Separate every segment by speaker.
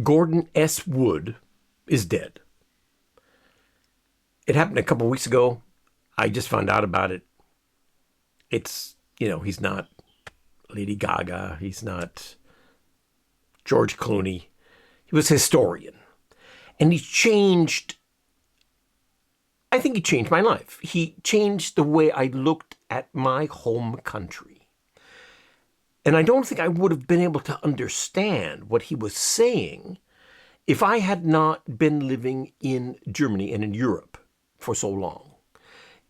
Speaker 1: Gordon S. Wood is dead. It happened a couple weeks ago. I just found out about it. He's not Lady Gaga. He's not George Clooney. He was a historian. And I think he changed my life. He changed the way I looked at my home country. And I don't think I would have been able to understand what he was saying if I had not been living in Germany and in Europe for so long.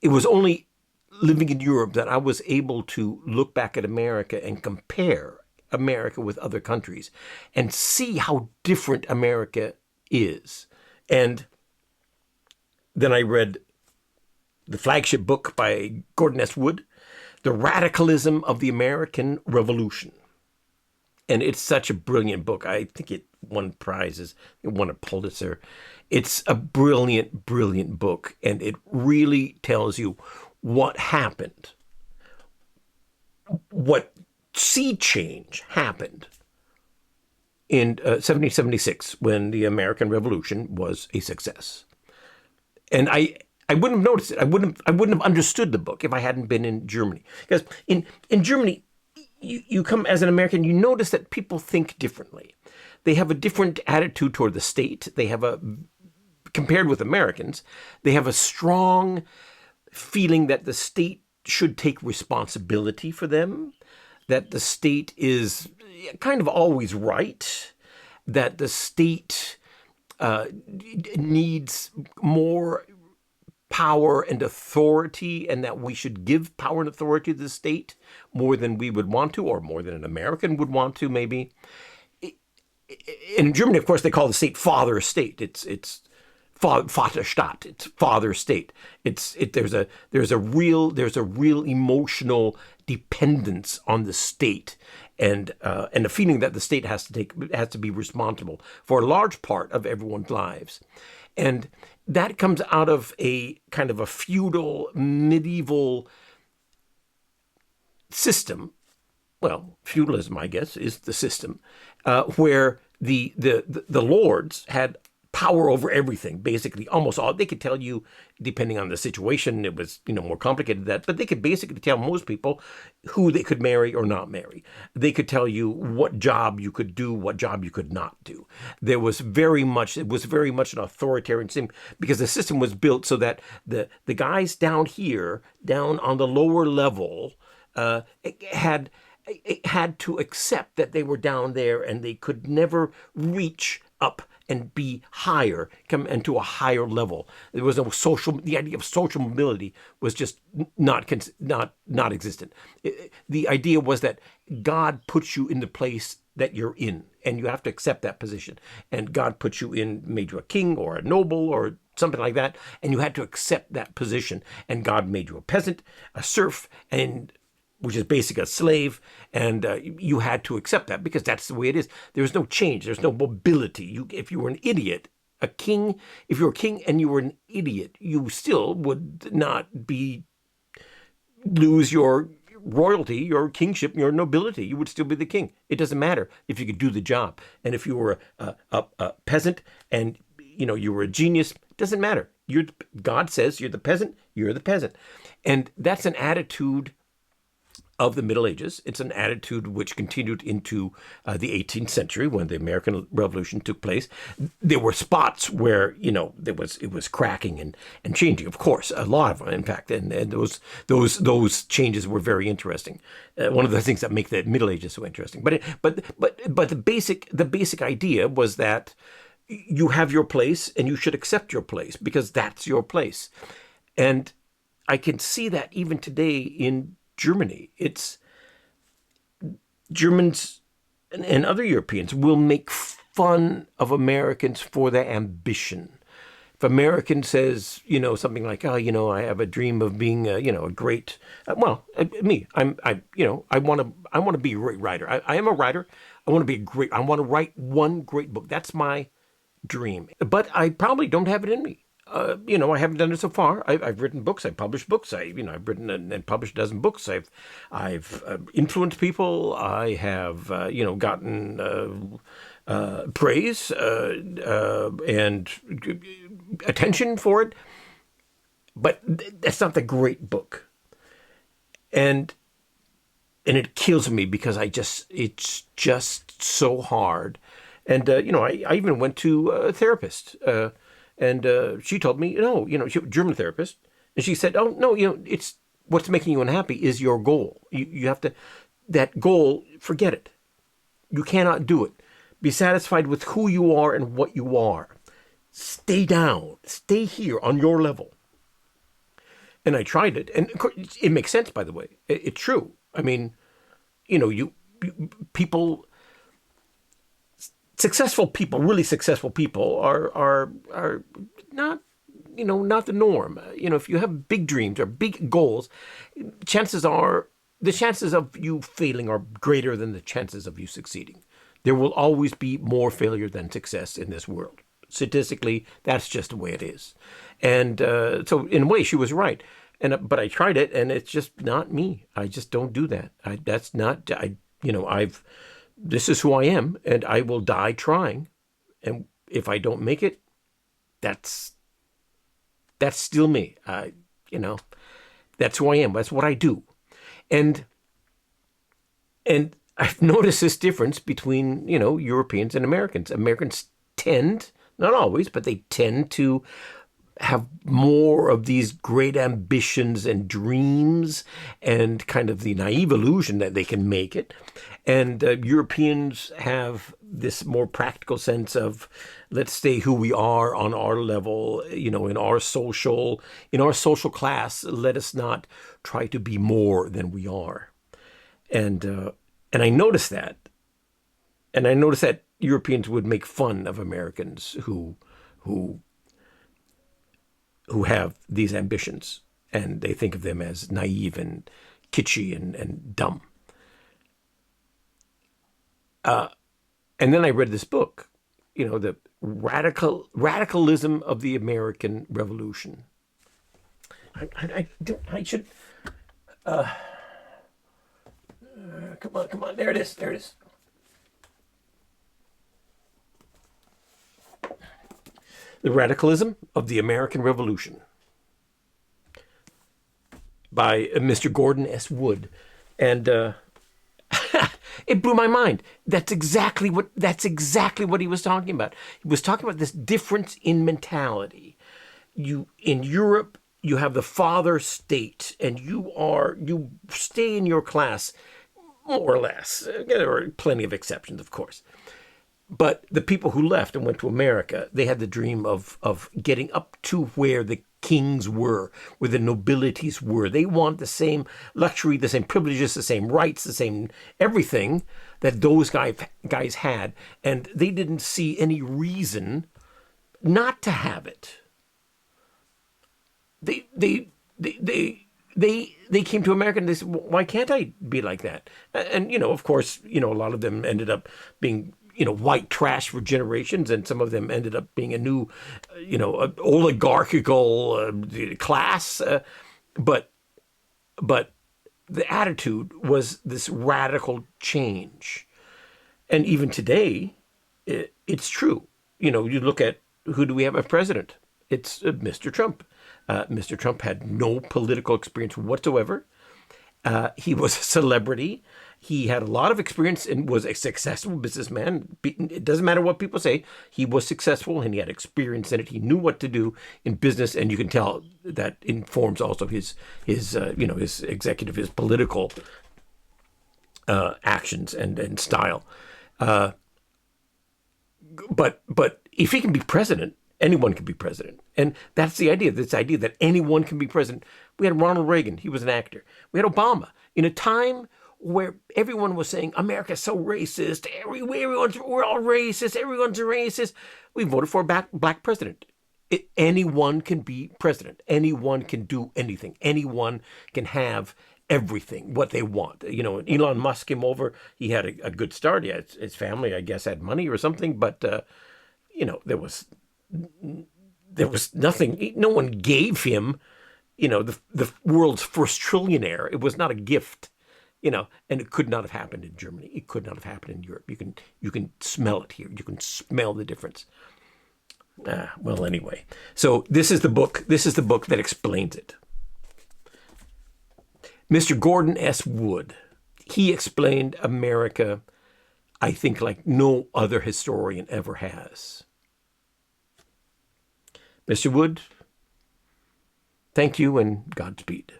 Speaker 1: It was only living in Europe that I was able to look back at America and compare America with other countries and see how different America is. And then I read the flagship book by Gordon S. Wood, The Radicalism of the American Revolution. And it's such a brilliant book. I think it won prizes. It won a Pulitzer. It's a brilliant, brilliant book. And it really tells you what happened, what sea change happened in 1776 when the American Revolution was a success. And I wouldn't have noticed it. I wouldn't have understood the book if I hadn't been in Germany. Because in Germany, you come as an American, you notice that people think differently. They have a different attitude toward the state. Compared with Americans, they have a strong feeling that the state should take responsibility for them, that the state is kind of always right, that the state needs more power and authority, and that we should give power and authority to the state more than we would want to, or more than an American would want to, maybe. In Germany, of course, they call the state father state. It's Vaterstaat. It's father state. There's a real emotional dependence on the state, and a feeling that the state has to be responsible for a large part of everyone's lives. And that comes out of a kind of a feudal, medieval system. Well, feudalism, I guess, is the system where the lords had power over everything, basically, almost all. They could tell you, depending on the situation, it was more complicated than that, but they could basically tell most people who they could marry or not marry. They could tell you what job you could do, what job you could not do. It was very much an authoritarian system, because the system was built so that the guys down here, down on the lower level, had to accept that they were down there and they could never reach up and be higher, come into a higher level. There was no the idea of social mobility was just not existent. The idea was that God puts you in the place that you're in, and you have to accept that position. And God put you in, made you a king or a noble or something like that, and you had to accept that position. And God made you a peasant, a serf, which is basically a slave, and you had to accept that because that's the way it is. There's no change. There's no mobility. If you were an idiot, if you were a king and you were an idiot, you still would not lose your royalty, your kingship, your nobility. You would still be the king. It doesn't matter if you could do the job. And if you were a peasant and you were a genius, it doesn't matter. God says you're the peasant, you're the peasant. And that's an attitude of the Middle Ages. It's an attitude which continued into the 18th century when the American Revolution took place. There were spots where it was cracking and changing. Of course, a lot of them, in fact, and those changes were very interesting. One of the things that make the Middle Ages so interesting. But the basic idea was that you have your place and you should accept your place because that's your place. And I can see that even today in Germany. It's Germans and other Europeans will make fun of Americans for their ambition. If American says, something like, "Oh, I have a dream of being, a great," I want to be a great writer. I am a writer. I want to write one great book. That's my dream. But I probably don't have it in me. I haven't done it so far. I've written books. I've published books. I've written and published a dozen books. I've influenced people. I have, gotten praise and attention for it, but that's not the great book. And it kills me because it's just so hard. And I even went to a therapist, and she told me, she was a German therapist, and she said, "Oh no, it's what's making you unhappy is your goal. You have to that goal. Forget it. You cannot do it. Be satisfied with who you are and what you are. Stay down. Stay here on your level." And I tried it, and of course, it makes sense. By the way, it's true. I mean, people, successful people, really successful people are not, not the norm. If you have big dreams or big goals, the chances of you failing are greater than the chances of you succeeding. There will always be more failure than success in this world. Statistically, that's just the way it is. And so in a way, she was right. But I tried it, and it's just not me. I just don't do that. This is who I am, and I will die trying. And if I don't make it, that's still me. That's who I am. That's what I do. And I've noticed this difference between, Europeans and Americans. Americans tend, not always, but they tend to have more of these great ambitions and dreams and kind of the naive illusion that they can make it. And Europeans have this more practical sense of, let's stay who we are on our level, in our social class. Let us not try to be more than we are. And I noticed that. And I noticed that Europeans would make fun of Americans who have these ambitions, and they think of them as naive and kitschy and dumb. And then I read this book, the radicalism of the American Revolution. I should. Come on, there it is. The Radicalism of the American Revolution by Mr. Gordon S. Wood. And it blew my mind. That's exactly what he was talking about. He was talking about this difference in mentality. In Europe, you have the father state, and you stay in your class, more or less. There are plenty of exceptions, of course. But the people who left and went to America, they had the dream of getting up to where the kings were, where the nobilities were. They want the same luxury, the same privileges, the same rights, the same everything that those guys had. And they didn't see any reason not to have it. They came to America and they said, why can't I be like that? And, of course, a lot of them ended up being white trash for generations, and some of them ended up being a new, oligarchical class. But the attitude was this radical change. And even today, it's true. You look at, who do we have as president? It's Mr. Trump. Mr. Trump had no political experience whatsoever. He was a celebrity. He had a lot of experience and was a successful businessman. It doesn't matter what people say. He was successful and he had experience in it. He knew what to do in business, and you can tell that informs also his executive, his political actions and style. But if he can be president, anyone can be president. And that's the idea, this idea that anyone can be president. We had Ronald Reagan. He was an actor. We had Obama. In a time where everyone was saying, America's so racist, we're all racist, everyone's a racist, we voted for a black president. Anyone can be president. Anyone can do anything. Anyone can have everything, what they want. Elon Musk came over. He had a good start. Yeah, his family, I guess, had money or something, but, there was nothing. No one gave him, the world's first trillionaire. It was not a gift. and it could not have happened in Germany. It could not have happened in Europe. You can smell it here. You can smell the difference. Well, anyway, so this is the book. This is the book that explains it. Mr. Gordon S. Wood, he explained America, I think, like no other historian ever has. Mr. Wood, thank you and Godspeed.